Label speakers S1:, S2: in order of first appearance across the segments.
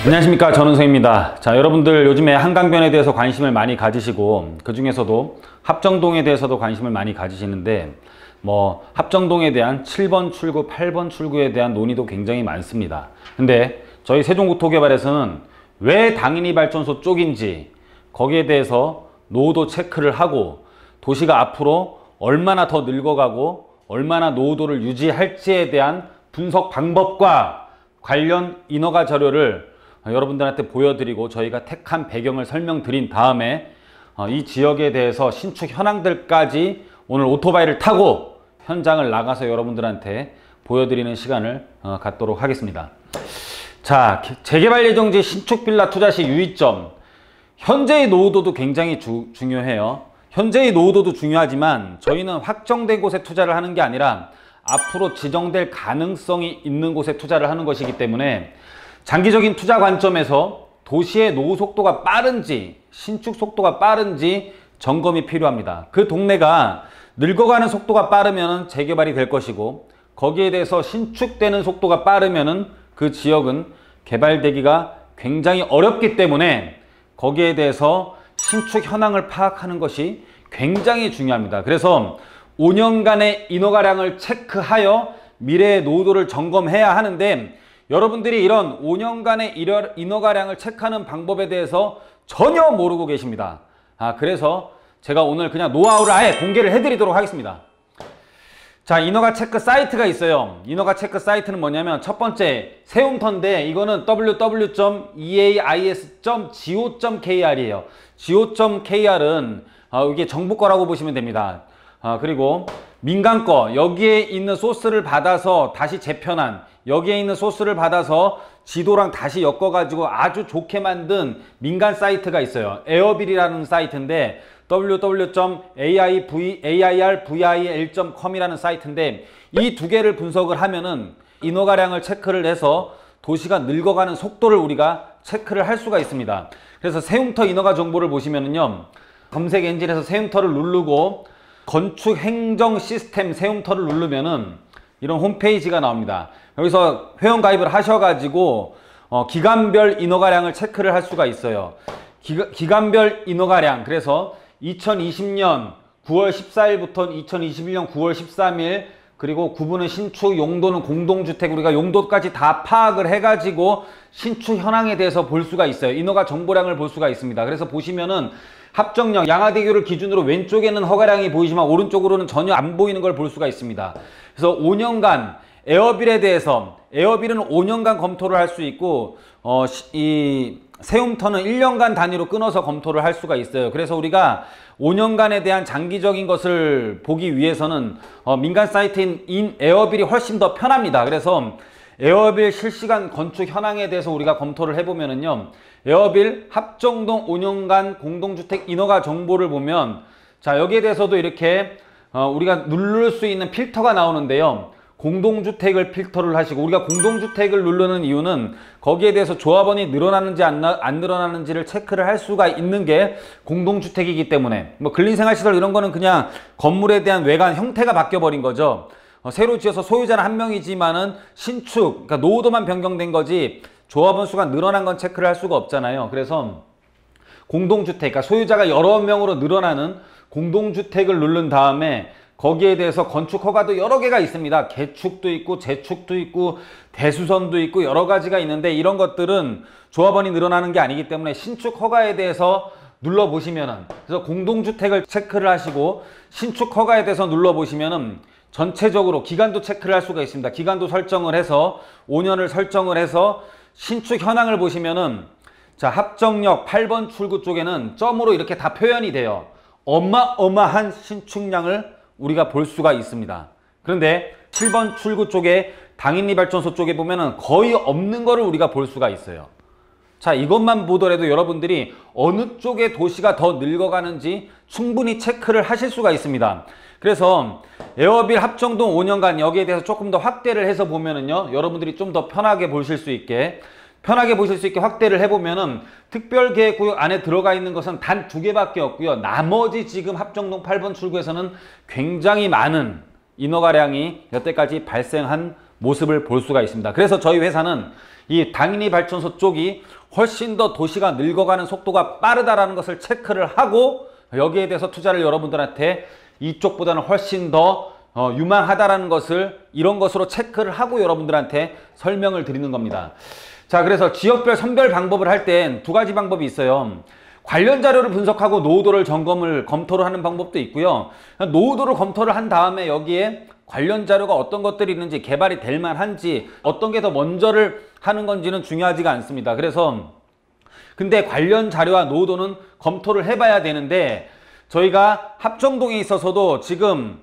S1: 안녕하십니까, 전은서입니다. 자, 여러분들 요즘에 한강변에 대해서 관심을 많이 가지시고 그 중에서도 합정동에 대해서도 관심을 많이 가지시는데 합정동에 대한 7번 출구, 8번 출구에 대한 논의도 굉장히 많습니다. 근데 저희 세종국토개발에서는 왜 당인이발전소 쪽인지 거기에 대해서 노후도 체크를 하고 도시가 앞으로 얼마나 더 늙어가고 얼마나 노후도를 유지할지에 대한 분석 방법과 관련 인허가 자료를 여러분들한테 보여드리고 저희가 택한 배경을 설명드린 다음에 이 지역에 대해서 신축 현황들까지 오늘 오토바이를 타고 현장을 나가서 여러분들한테 보여드리는 시간을 갖도록 하겠습니다. 자, 재개발 예정지 신축 빌라 투자 시 유의점. 현재의 노후도도 굉장히 중요해요. 현재의 노후도도 중요하지만 저희는 확정된 곳에 투자를 하는 게 아니라 앞으로 지정될 가능성이 있는 곳에 투자를 하는 것이기 때문에 장기적인 투자 관점에서 도시의 노후 속도가 빠른지 신축 속도가 빠른지 점검이 필요합니다. 그 동네가 늙어가는 속도가 빠르면 재개발이 될 것이고 거기에 대해서 신축되는 속도가 빠르면 그 지역은 개발되기가 굉장히 어렵기 때문에 거기에 대해서 신축 현황을 파악하는 것이 굉장히 중요합니다. 그래서 5년간의 인허가량을 체크하여 미래의 노후도를 점검해야 하는데 여러분들이 이런 5년간의 인허가량을 체크하는 방법에 대해서 전혀 모르고 계십니다. 그래서 제가 오늘 그냥 노하우를 아예 공개를 해드리도록 하겠습니다. 자, 인허가 체크 사이트가 있어요. 인허가 체크 사이트는 뭐냐면 첫 번째 세움터인데 이거는 www.eais.go.kr이에요. go.kr은 이게 정부 거라고 보시면 됩니다. 그리고 민간 거, 여기에 있는 소스를 받아서 다시 재편한, 여기에 있는 소스를 받아서 지도랑 다시 엮어가지고 아주 좋게 만든 민간 사이트가 있어요. 에어빌이라는 사이트인데 www.airvil.com이라는 사이트인데 이 두 개를 분석을 하면은 인허가량을 체크를 해서 도시가 늙어가는 속도를 우리가 체크를 할 수가 있습니다. 그래서 세움터 인허가 정보를 보시면은요, 검색 엔진에서 세움터를 누르고 건축 행정 시스템 세움터를 누르면은 이런 홈페이지가 나옵니다. 여기서 회원 가입을 하셔가지고 기간별 인허가량을 체크를 할 수가 있어요. 기간별 인허가량, 그래서 2020년 9월 14일부터 2021년 9월 13일, 그리고 구분은 신축, 용도는 공동주택, 우리가 용도까지 다 파악을 해가지고 신축 현황에 대해서 볼 수가 있어요. 인허가 정보량을 볼 수가 있습니다. 그래서 보시면은 합정역 양화대교를 기준으로 왼쪽에는 허가량이 보이지만 오른쪽으로는 전혀 안 보이는 걸 볼 수가 있습니다. 그래서 5년간 에어빌에 대해서, 에어빌은 5년간 검토를 할 수 있고 이 세움터는 1년간 단위로 끊어서 검토를 할 수가 있어요. 그래서 우리가 5년간에 대한 장기적인 것을 보기 위해서는 민간 사이트인 에어빌이 훨씬 더 편합니다. 그래서 에어빌 실시간 건축 현황에 대해서 우리가 검토를 해보면은요, 에어빌 합정동 5년간 공동주택 인허가 정보를 보면, 자, 여기에 대해서도 이렇게 우리가 누를 수 있는 필터가 나오는데요, 공동주택을 필터를 하시고, 우리가 공동주택을 누르는 이유는 거기에 대해서 조합원이 늘어나는지 안 늘어나는지를 체크를 할 수가 있는 게 공동주택이기 때문에, 근린생활시설 이런 거는 그냥 건물에 대한 외관 형태가 바뀌어 버린 거죠. 새로 지어서 소유자는 한 명이지만은 신축, 그러니까 노후도만 변경된 거지 조합원 수가 늘어난 건 체크를 할 수가 없잖아요. 그래서 공동주택, 그러니까 소유자가 여러 명으로 늘어나는 공동주택을 누른 다음에 거기에 대해서 건축 허가도 여러 개가 있습니다. 개축도 있고 재축도 있고 대수선도 있고 여러 가지가 있는데 이런 것들은 조합원이 늘어나는 게 아니기 때문에 신축 허가에 대해서 눌러보시면은, 그래서 공동주택을 체크를 하시고 신축 허가에 대해서 눌러보시면은 전체적으로 기간도 체크를 할 수가 있습니다. 기간도 설정을 해서 5년을 설정을 해서 신축 현황을 보시면은, 자, 합정역 8번 출구 쪽에는 점으로 이렇게 다 표현이 돼요. 어마어마한 신축량을 우리가 볼 수가 있습니다. 그런데 7번 출구 쪽에 당인이발전소 쪽에 보면은 거의 없는 거를 우리가 볼 수가 있어요. 자, 이것만 보더라도 여러분들이 어느 쪽에 도시가 더 늙어가는지 충분히 체크를 하실 수가 있습니다. 그래서 에어빌 합정동 5년간 여기에 대해서 조금 더 확대를 해서 보면은요, 여러분들이 좀 더 편하게 보실 수 있게 확대를 해보면은 특별계획구역 안에 들어가 있는 것은 단 2개밖에 없고요. 나머지 지금 합정동 8번 출구에서는 굉장히 많은 인허가량이 여태까지 발생한 모습을 볼 수가 있습니다. 그래서 저희 회사는 이 당인이 발전소 쪽이 훨씬 더 도시가 늙어가는 속도가 빠르다라는 것을 체크를 하고 여기에 대해서 투자를 여러분들한테 이쪽보다는 훨씬 더 유망하다라는 것을 이런 것으로 체크를 하고 여러분들한테 설명을 드리는 겁니다. 자, 그래서 지역별 선별 방법을 할 땐 두 가지 방법이 있어요. 관련 자료를 분석하고 노후도를 검토를 하는 방법도 있고요. 노후도를 검토를 한 다음에 여기에 관련 자료가 어떤 것들이 있는지, 개발이 될 만한지, 어떤 게 더 먼저를 하는 건지는 중요하지가 않습니다. 그래서 근데 관련 자료와 노후도는 검토를 해봐야 되는데, 저희가 합정동에 있어서도 지금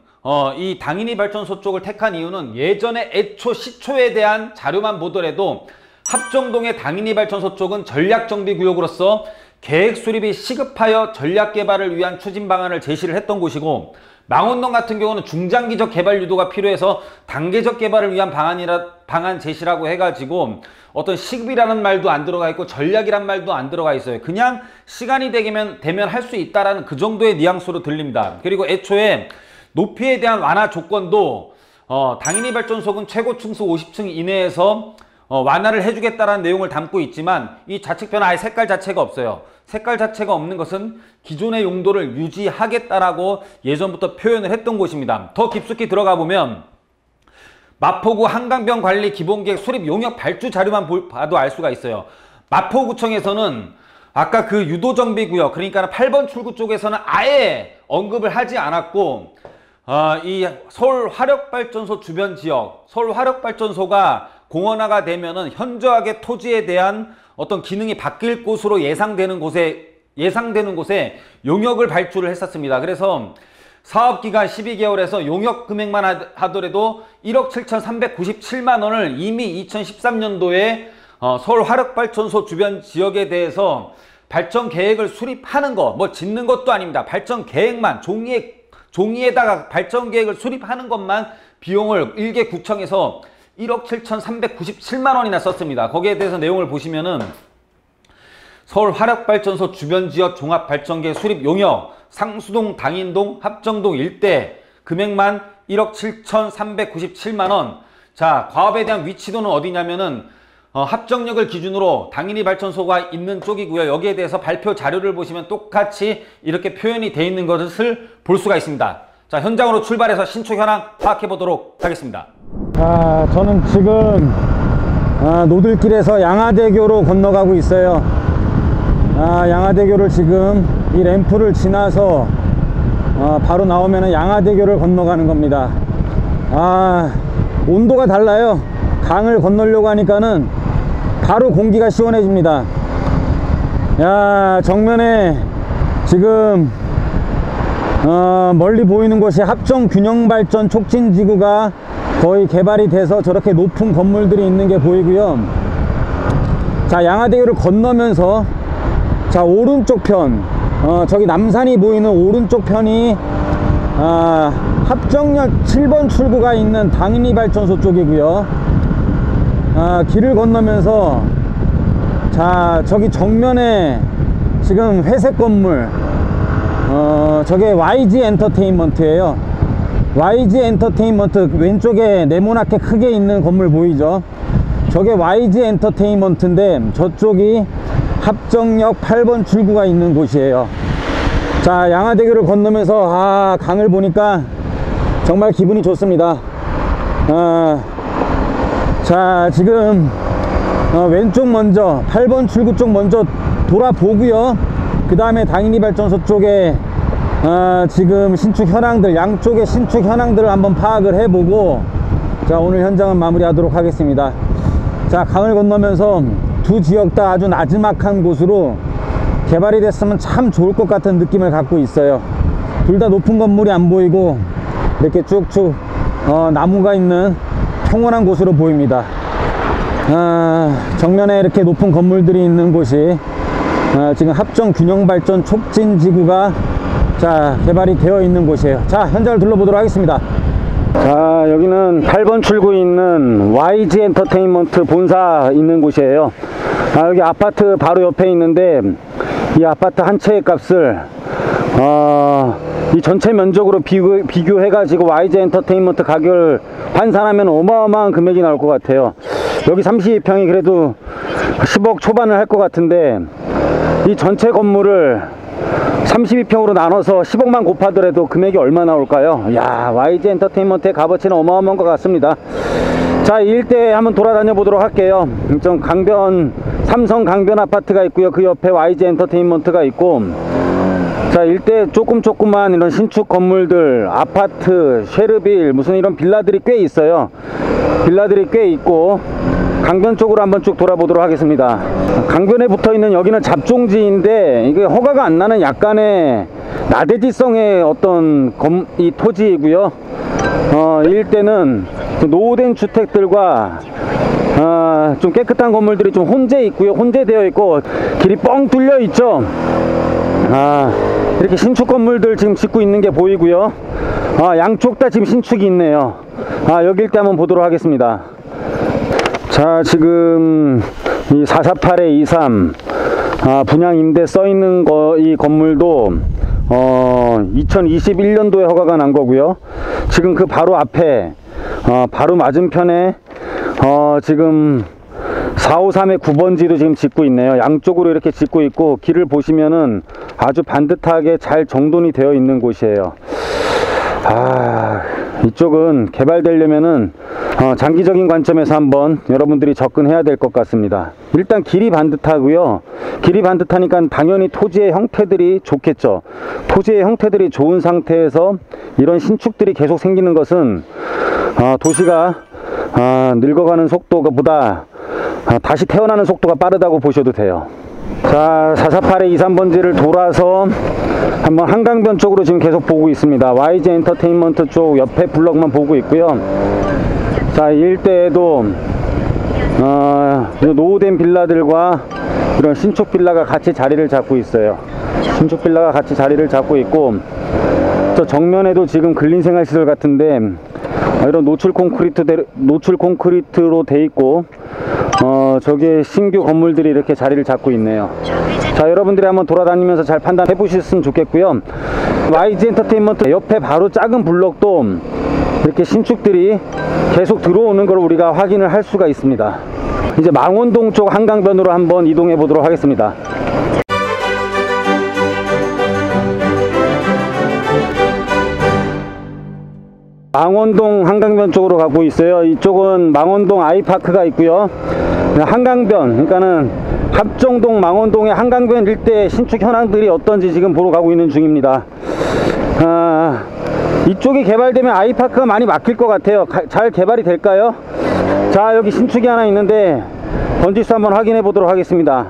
S1: 이 당인이 발전소 쪽을 택한 이유는 예전에 애초 시초에 대한 자료만 보더라도 합정동의 당인이 발전소 쪽은 전략정비구역으로서 계획 수립이 시급하여 전략 개발을 위한 추진 방안을 제시를 했던 곳이고, 망원동 같은 경우는 중장기적 개발 유도가 필요해서 단계적 개발을 위한 방안 제시라고 해가지고 어떤 시급이라는 말도 안 들어가 있고 전략이란 말도 안 들어가 있어요. 그냥 시간이 되면 할 수 있다라는 그 정도의 뉘앙스로 들립니다. 그리고 애초에 높이에 대한 완화 조건도 당인이 발전소는 최고 층수 50층 이내에서 완화를 해주겠다라는 내용을 담고 있지만 이 좌측편은 아예 색깔 자체가 없어요. 색깔 자체가 없는 것은 기존의 용도를 유지하겠다라고 예전부터 표현을 했던 곳입니다. 더 깊숙이 들어가 보면 마포구 한강변 관리 기본계획 수립 용역 발주 자료만 봐도 알 수가 있어요. 마포구청에서는 아까 그 유도정비구역, 그러니까 8번 출구 쪽에서는 아예 언급을 하지 않았고, 이 서울 화력발전소 주변 지역, 서울 화력발전소가 공원화가 되면은 현저하게 토지에 대한 어떤 기능이 바뀔 곳으로 예상되는 곳에 용역을 발주를 했었습니다. 그래서 사업기간 12개월에서 용역 금액만 하더라도 1억 7,397만 원을 이미 2013년도에 서울 화력발전소 주변 지역에 대해서 발전 계획을 수립하는 거, 뭐 짓는 것도 아닙니다. 발전 계획만, 종이에다가 발전 계획을 수립하는 것만 비용을 일개 구청에서 1억 7,397만 원이나 썼습니다. 거기에 대해서 내용을 보시면은 서울 화력발전소 주변 지역 종합발전계획 수립 용역, 상수동, 당인동, 합정동 일대 금액만 1억 7,397만 원. 자, 과업에 대한 위치도는 어디냐면은 합정역을 기준으로 당인이 발전소가 있는 쪽이고요. 여기에 대해서 발표 자료를 보시면 똑같이 이렇게 표현이 되어 있는 것을 볼 수가 있습니다. 자, 현장으로 출발해서 신축 현황 파악해 보도록 하겠습니다.
S2: 저는 지금 노들길에서 양화대교로 건너가고 있어요. 양화대교를 지금 이 램프를 지나서 바로 나오면 양화대교를 건너가는 겁니다. 온도가 달라요. 강을 건너려고 하니까는 바로 공기가 시원해집니다. 정면에 지금 멀리 보이는 곳이 합정균형발전 촉진지구가 거의 개발이 돼서 저렇게 높은 건물들이 있는 게 보이고요. 자, 양화대교를 건너면서 자, 오른쪽 편, 저기 남산이 보이는 오른쪽 편이 합정역 7번 출구가 있는 당인이 발전소 쪽이고요. 길을 건너면서 자, 저기 정면에 지금 회색 건물, 저게 YG 엔터테인먼트예요. YG 엔터테인먼트 왼쪽에 네모나게 크게 있는 건물 보이죠? 저게 YG 엔터테인먼트인데 저쪽이 합정역 8번 출구가 있는 곳이에요. 자, 양화대교를 건너면서 강을 보니까 정말 기분이 좋습니다. 자, 지금 왼쪽 먼저 8번 출구 쪽 먼저 돌아보고요. 그 다음에 당인이 발전소 쪽에 지금 신축 현황들, 양쪽의 신축 현황들을 한번 파악을 해보고 자, 오늘 현장은 마무리하도록 하겠습니다. 자, 강을 건너면서 두 지역 다 아주 나지막한 곳으로 개발이 됐으면 참 좋을 것 같은 느낌을 갖고 있어요. 둘 다 높은 건물이 안 보이고 이렇게 쭉쭉 나무가 있는 평온한 곳으로 보입니다. 정면에 이렇게 높은 건물들이 있는 곳이 지금 합정균형발전 촉진지구가 자, 개발이 되어 있는 곳이에요. 자, 현장을 둘러보도록 하겠습니다. 자, 여기는 8번 출구에 있는 YG 엔터테인먼트 본사 있는 곳이에요. 여기 아파트 바로 옆에 있는데 이 아파트 한 채의 값을 이 전체 면적으로 비교해가지고 YG 엔터테인먼트 가격을 환산하면 어마어마한 금액이 나올 것 같아요. 여기 32평이 그래도 10억 초반을 할 것 같은데, 이 전체 건물을 32평으로 나눠서 10억만 곱하더라도 금액이 얼마 나올까요? 야, YG 엔터테인먼트의 값어치는 어마어마한 것 같습니다. 자, 이 일대에 한번 돌아다녀 보도록 할게요. 좀 삼성 강변 아파트가 있고요. 그 옆에 YG 엔터테인먼트가 있고, 자, 일대 조금만 이런 신축 건물들, 아파트, 쉐르빌, 무슨 이런 빌라들이 꽤 있어요. 빌라들이 꽤 있고, 강변 쪽으로 한번 쭉 돌아보도록 하겠습니다. 강변에 붙어있는 여기는 잡종지인데, 이게 허가가 안 나는 약간의 나대지성의 어떤 이 토지이고요. 이 일대는 노후된 주택들과 좀 깨끗한 건물들이 좀 혼재 있고요. 혼재되어 있고, 길이 뻥 뚫려 있죠. 이렇게 신축 건물들 지금 짓고 있는 게 보이고요. 양쪽 다 지금 신축이 있네요. 여기 일대 한번 보도록 하겠습니다. 자, 지금 이 448에 23 분양 임대 써 있는 이 건물도 2021년도에 허가가 난 거고요. 지금 그 바로 앞에 바로 맞은편에 지금 453의 9번지도 지금 짓고 있네요. 양쪽으로 이렇게 짓고 있고, 길을 보시면은 아주 반듯하게 잘 정돈이 되어 있는 곳이에요. 이쪽은 개발되려면은 장기적인 관점에서 한번 여러분들이 접근해야 될 것 같습니다. 일단 길이 반듯하고요. 길이 반듯하니까 당연히 토지의 형태들이 좋겠죠. 토지의 형태들이 좋은 상태에서 이런 신축들이 계속 생기는 것은 도시가 늙어가는 속도보다 다시 태어나는 속도가 빠르다고 보셔도 돼요. 자, 448의 23번지를 돌아서 한번 한강변 쪽으로 지금 계속 보고 있습니다. YG 엔터테인먼트 쪽 옆에 블럭만 보고 있고요. 자, 이 일대에도 노후된 빌라들과 이런 신축 빌라가 같이 자리를 잡고 있어요. 신축 빌라가 같이 자리를 잡고 있고, 저 정면에도 지금 근린생활시설 같은데 이런 노출 콘크리트로 돼 있고, 저기에 신규 건물들이 이렇게 자리를 잡고 있네요. 자, 여러분들이 한번 돌아다니면서 잘 판단해 보셨으면 좋겠고요. YG 엔터테인먼트 옆에 바로 작은 블럭도 이렇게 신축들이 계속 들어오는 걸 우리가 확인을 할 수가 있습니다. 이제 망원동 쪽 한강변으로 한번 이동해 보도록 하겠습니다. 망원동 한강변 쪽으로 가고 있어요. 이쪽은 망원동 아이파크가 있고요. 한강변, 그러니까는 합정동, 망원동의 한강변 일대 신축 현황들이 어떤지 지금 보러 가고 있는 중입니다. 이쪽이 개발되면 아이파크가 많이 막힐 것 같아요. 잘 개발이 될까요? 자, 여기 신축이 하나 있는데 번지수 한번 확인해 보도록 하겠습니다.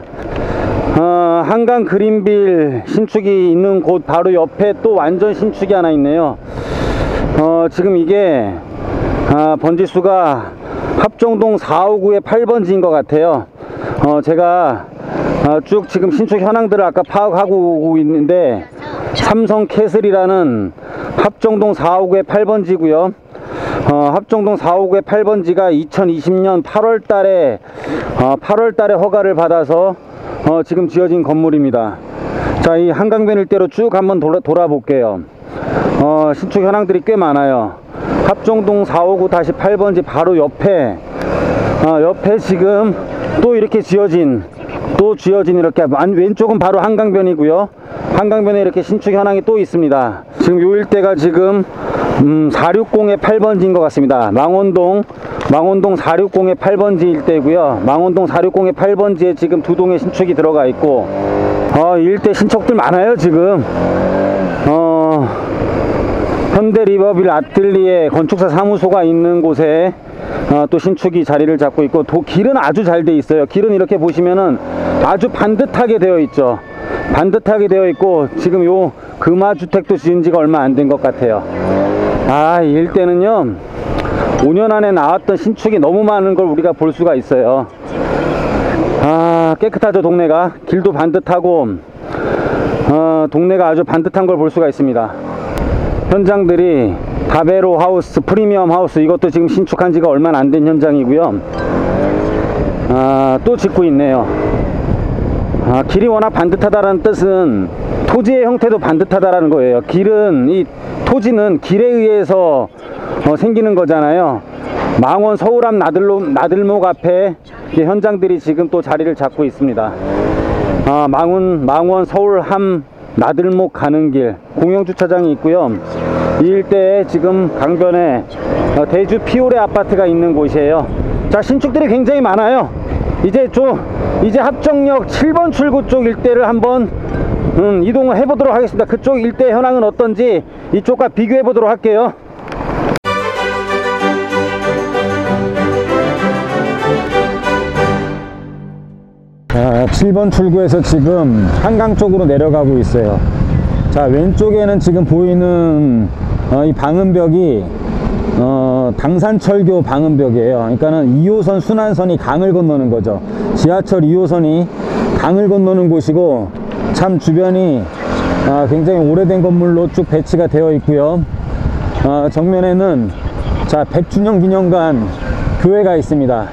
S2: 한강 그린빌 신축이 있는 곳 바로 옆에 또 완전 신축이 하나 있네요. 지금 이게 번지수가 합정동 459의 8번지인 것 같아요. 제가 쭉 지금 신축 현황들을 아까 파악하고 있는데, 삼성 캐슬이라는 합정동 459의 8번지고요. 합정동 459의 8번지가 2020년 8월달에 허가를 받아서 지금 지어진 건물입니다. 자, 이 한강변 일대로 쭉 한번 돌아볼게요. 신축 현황들이 꽤 많아요. 합정동 459-8번지 바로 옆에 지금 또 이렇게 지어진 이렇게 왼쪽은 바로 한강변이고요. 한강변에 이렇게 신축 현황이 또 있습니다. 지금 요 일대가 지금 460의 8번지인 것 같습니다. 망원동 460의 8번지 일대고요. 망원동 460의 8번지에 지금 두 동의 신축이 들어가 있고, 이 일대 신축들 많아요. 지금 현대 리버빌 아틀리에 건축사 사무소가 있는 곳에 또 신축이 자리를 잡고 있고, 길은 아주 잘 돼 있어요. 길은 이렇게 보시면은 아주 반듯하게 되어 있죠. 반듯하게 되어 있고, 지금 요 금화주택도 지은 지가 얼마 안 된 것 같아요. 이 일대는요 5년 안에 나왔던 신축이 너무 많은 걸 우리가 볼 수가 있어요. 깨끗하죠. 동네가 길도 반듯하고 동네가 아주 반듯한 걸 볼 수가 있습니다. 현장들이 다베로 하우스, 프리미엄 하우스, 이것도 지금 신축한 지가 얼마 안 된 현장이고요. 또 짓고 있네요. 길이 워낙 반듯하다는 뜻은 토지의 형태도 반듯하다라는 거예요. 이 토지는 길에 의해서 생기는 거잖아요. 망원 서울암 나들목 앞에 현장들이 지금 또 자리를 잡고 있습니다. 망원 서울암 나들목 가는 길 공영주차장이 있고요. 이 일대에 지금 강변에 대주 피오레 아파트가 있는 곳이에요. 자, 신축들이 굉장히 많아요. 이제 합정역 7번 출구 쪽 일대를 한번 이동을 해보도록 하겠습니다. 그쪽 일대 현황은 어떤지 이쪽과 비교해 보도록 할게요. 자, 7번 출구에서 지금 한강 쪽으로 내려가고 있어요. 자, 왼쪽에는 지금 보이는 이 방음벽이 당산철교 방음벽이에요. 그러니까는 2호선 순환선이 강을 건너는 거죠. 지하철 2호선이 강을 건너는 곳이고, 참 주변이 굉장히 오래된 건물로 쭉 배치가 되어 있고요. 정면에는 자, 백준영 기념관 교회가 있습니다.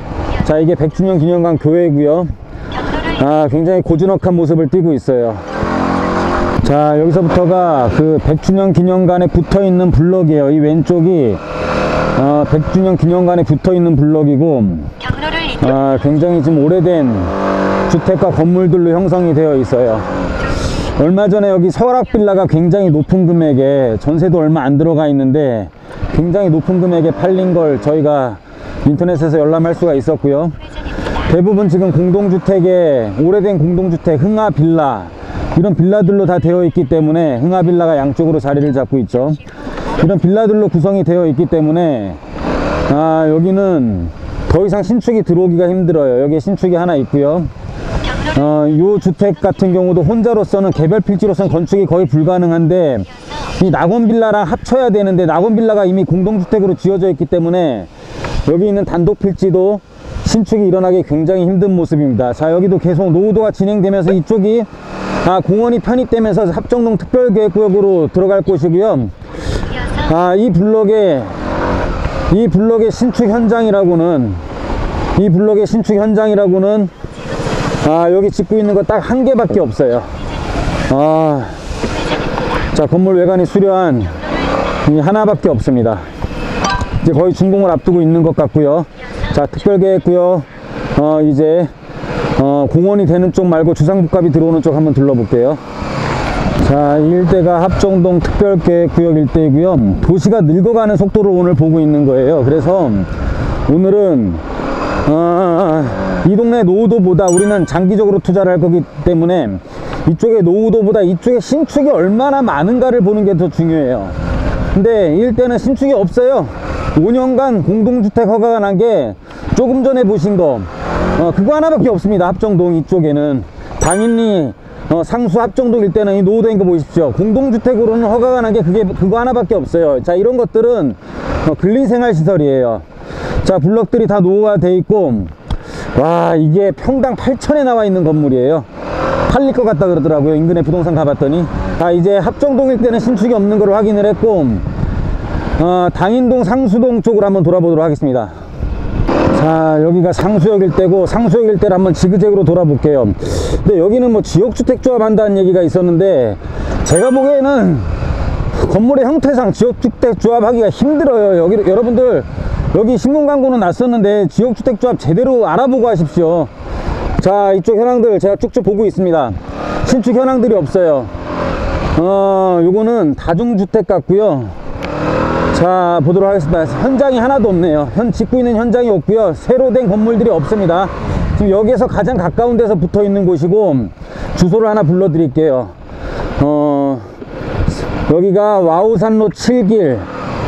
S2: 자, 이게 백준영 기념관 교회고요. 굉장히 고즈넉한 모습을 띠고 있어요. 자, 여기서부터가 그 백준영 기념관에 붙어 있는 블럭이에요. 이 왼쪽이 백준영 기념관에 붙어 있는 블럭이고, 굉장히 좀 오래된 주택과 건물들로 형성이 되어 있어요. 얼마 전에 여기 설악빌라가 굉장히 높은 금액에, 전세도 얼마 안 들어가 있는데 굉장히 높은 금액에 팔린 걸 저희가 인터넷에서 열람할 수가 있었고요. 대부분 지금 공동주택에, 오래된 공동주택, 흥하빌라, 이런 빌라들로 다 되어 있기 때문에, 흥하빌라가 양쪽으로 자리를 잡고 있죠. 이런 빌라들로 구성이 되어 있기 때문에 여기는 더 이상 신축이 들어오기가 힘들어요. 여기에 신축이 하나 있고요. 요 주택 같은 경우도 혼자로서는, 개별 필지로서는 건축이 거의 불가능한데, 이 낙원빌라랑 합쳐야 되는데 낙원빌라가 이미 공동주택으로 지어져 있기 때문에 여기 있는 단독 필지도 신축이 일어나기 굉장히 힘든 모습입니다. 자, 여기도 계속 노후도가 진행되면서 이쪽이 공원이 편입되면서 합정동 특별계획구역으로 들어갈 곳이고요. 이 블럭의 신축 현장이라고는 여기 짓고 있는 거 딱 한 개밖에 없어요. 자, 건물 외관이 수려한 이 하나밖에 없습니다. 이제 거의 준공을 앞두고 있는 것 같고요. 자, 특별계획구역 이제 공원이 되는 쪽 말고 주상복합이 들어오는 쪽 한번 둘러볼게요. 자, 이 일대가 합정동 특별계획구역 일대이고요. 도시가 늙어가는 속도를 오늘 보고 있는 거예요. 그래서 오늘은 이 동네 노후도보다 우리는 장기적으로 투자를 할 거기 때문에 이쪽의 노후도보다 이쪽에 신축이 얼마나 많은가를 보는 게 더 중요해요. 근데 이 일대는 신축이 없어요. 5년간 공동주택 허가가 난 게 조금 전에 보신 거 그거 하나밖에 없습니다. 합정동 이쪽에는 당연히 상수 합정동 일대는 이 노후도인 거 보십시오. 공동주택으로는 허가가 난 게 그거 하나밖에 없어요. 자, 이런 것들은 근린생활시설이에요. 자, 블럭들이 다 노후화 돼 있고, 와, 이게 평당 8천에 나와 있는 건물이에요. 팔릴 것 같다 그러더라고요. 인근에 부동산 가봤더니. 이제 합정동 일대는 신축이 없는 걸 확인을 했고, 당인동 상수동 쪽으로 한번 돌아보도록 하겠습니다. 자, 여기가 상수역 일대고, 상수역 일대를 한번 지그재그로 돌아볼게요. 근데 여기는 뭐 지역주택조합 한다는 얘기가 있었는데, 제가 보기에는 건물의 형태상 지역주택조합 하기가 힘들어요. 여러분들 여기 신문 광고는 났었는데 지역주택조합 제대로 알아보고 하십시오. 자, 이쪽 현황들 제가 쭉쭉 보고 있습니다. 신축 현황들이 없어요. 요거는 다중주택 같고요. 자, 보도록 하겠습니다. 현장이 하나도 없네요. 짓고 있는 현장이 없고요. 새로 된 건물들이 없습니다. 지금 여기에서 가장 가까운 데서 붙어 있는 곳이고, 주소를 하나 불러 드릴게요. 여기가 와우산로 7길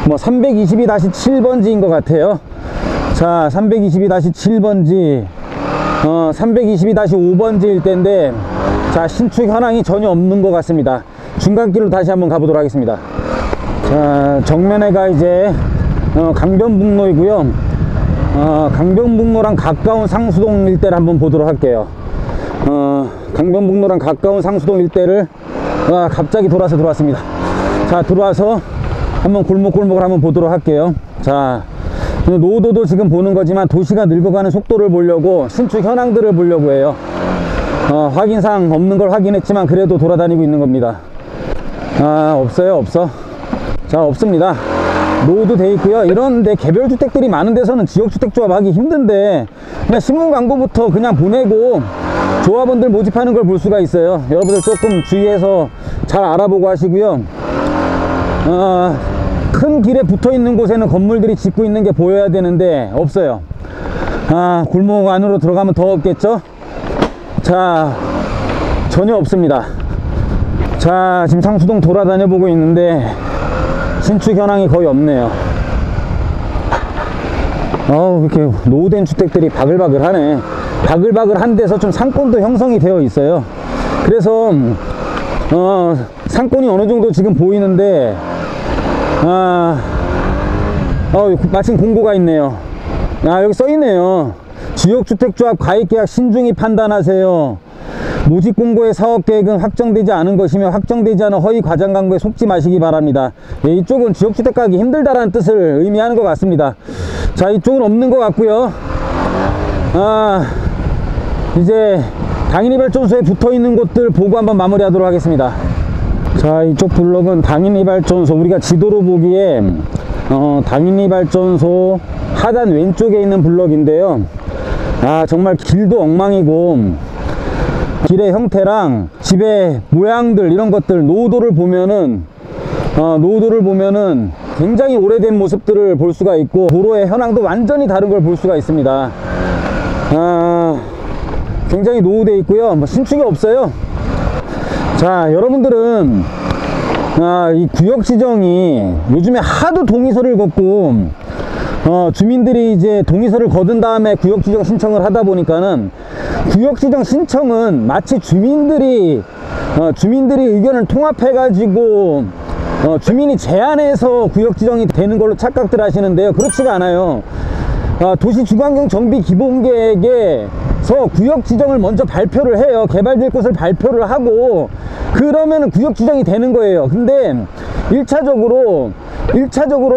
S2: 322-7번지인 것 같아요. 자, 322-7번지 322-5번지일 텐데, 자, 신축 현황이 전혀 없는 것 같습니다. 중간길로 다시 한번 가보도록 하겠습니다. 자, 정면에가 이제 강변북로이고요. 강변북로랑 가까운 상수동 일대를 한번 보도록 할게요. 강변북로랑 가까운 상수동 일대를 갑자기 돌아서 들어왔습니다. 자, 들어와서 한번 골목골목을 한번 보도록 할게요. 자, 노후도도 지금 보는 거지만 도시가 늙어가는 속도를 보려고, 신축 현황들을 보려고 해요. 확인사항 없는 걸 확인했지만 그래도 돌아다니고 있는 겁니다. 없어요. 없어. 자, 없습니다. 노후도 돼 있고요. 이런데 개별주택들이 많은 데서는 지역주택조합 하기 힘든데 그냥 신문 광고부터 그냥 보내고 조합원들 모집하는 걸 볼 수가 있어요. 여러분들 조금 주의해서 잘 알아보고 하시고요. 큰 길에 붙어 있는 곳에는 건물들이 짓고 있는 게 보여야 되는데 없어요. 골목 안으로 들어가면 더 없겠죠? 자, 전혀 없습니다. 자, 지금 상수동 돌아다녀 보고 있는데 신축 현황이 거의 없네요. 이렇게 노후된 주택들이 바글바글하네. 바글바글한 데서 좀 상권도 형성이 되어 있어요. 그래서 상권이 어느 정도 지금 보이는데 마침 공고가 있네요. 여기 써 있네요. 지역주택조합 가입계약 신중히 판단하세요. 모집 공고의 사업계획은 확정되지 않은 것이며 확정되지 않은 허위 과장 광고에 속지 마시기 바랍니다. 이쪽은 지역주택 가기 힘들다라는 뜻을 의미하는 것 같습니다. 자, 이쪽은 없는 것 같고요. 이제 당인이 발전소에 붙어 있는 곳들 보고 한번 마무리하도록 하겠습니다. 자, 이쪽 블록은 당인이 발전소, 우리가 지도로 보기에 당인이 발전소 하단 왼쪽에 있는 블록인데요. 정말 길도 엉망이고 길의 형태랑 집의 모양들 이런 것들 노후도를 보면은 굉장히 오래된 모습들을 볼 수가 있고 도로의 현황도 완전히 다른 걸 볼 수가 있습니다. 굉장히 노후되어 있고요. 신축이 없어요. 자, 여러분들은 이 구역 지정이 요즘에 하도 동의서를 걷고 주민들이 이제 동의서를 거둔 다음에 구역 지정 신청을 하다 보니까는 구역 지정 신청은 마치 주민들이 의견을 통합해 가지고 주민이 제안해서 구역 지정이 되는 걸로 착각들 하시는데요. 그렇지가 않아요. 도시주거환경 정비 기본계획에서 구역 지정을 먼저 발표를 해요. 개발될 곳을 발표를 하고 그러면 구역 지정이 되는 거예요. 근데 1차적으로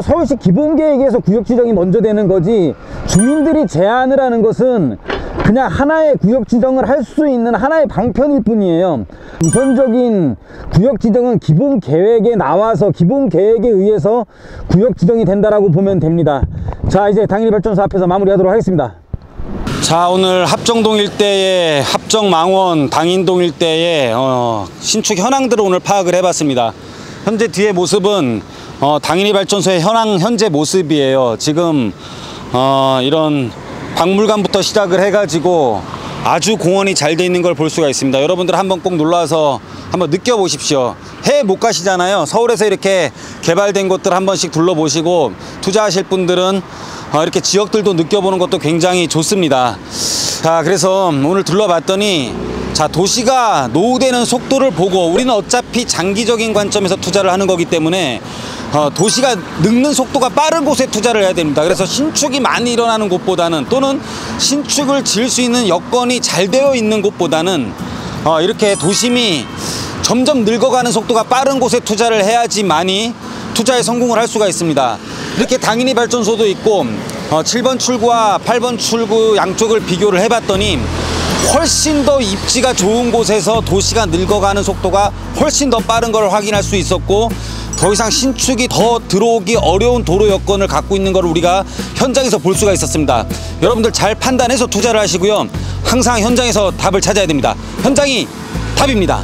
S2: 서울시 기본계획에서 구역 지정이 먼저 되는 거지 주민들이 제안을 하는 것은 그냥 하나의 구역 지정을 할 수 있는 하나의 방편일 뿐이에요. 우선적인 구역 지정은 기본 계획에 나와서 기본 계획에 의해서 구역 지정이 된다라고 보면 됩니다. 자, 이제 당인이 발전소 앞에서 마무리하도록 하겠습니다.
S1: 자, 오늘 합정동 일대의 합정망원 당인동 일대의 신축 현황들을 오늘 파악을 해봤습니다. 현재 뒤에 모습은 당인이 발전소의 현재 모습이에요. 지금 이런 박물관부터 시작을 해가지고 아주 공원이 잘 돼 있는 걸 볼 수가 있습니다. 여러분들 한번 꼭 놀러와서 한번 느껴보십시오. 해외 못 가시잖아요. 서울에서 이렇게 개발된 곳들 한 번씩 둘러보시고 투자하실 분들은 이렇게 지역들도 느껴보는 것도 굉장히 좋습니다. 자, 그래서 오늘 둘러봤더니 자, 도시가 노후되는 속도를 보고 우리는 어차피 장기적인 관점에서 투자를 하는 거기 때문에 도시가 늙는 속도가 빠른 곳에 투자를 해야 됩니다. 그래서 신축이 많이 일어나는 곳보다는 또는 신축을 지을 수 있는 여건이 잘 되어 있는 곳보다는 이렇게 도심이 점점 늙어가는 속도가 빠른 곳에 투자를 해야지만이 투자에 성공을 할 수가 있습니다. 이렇게 당인이 발전소도 있고 7번 출구와 8번 출구 양쪽을 비교를 해봤더니 훨씬 더 입지가 좋은 곳에서 도시가 늙어가는 속도가 훨씬 더 빠른 걸 확인할 수 있었고 더 이상 신축이 더 들어오기 어려운 도로 여건을 갖고 있는 걸 우리가 현장에서 볼 수가 있었습니다. 여러분들 잘 판단해서 투자를 하시고요. 항상 현장에서 답을 찾아야 됩니다. 현장이 답입니다.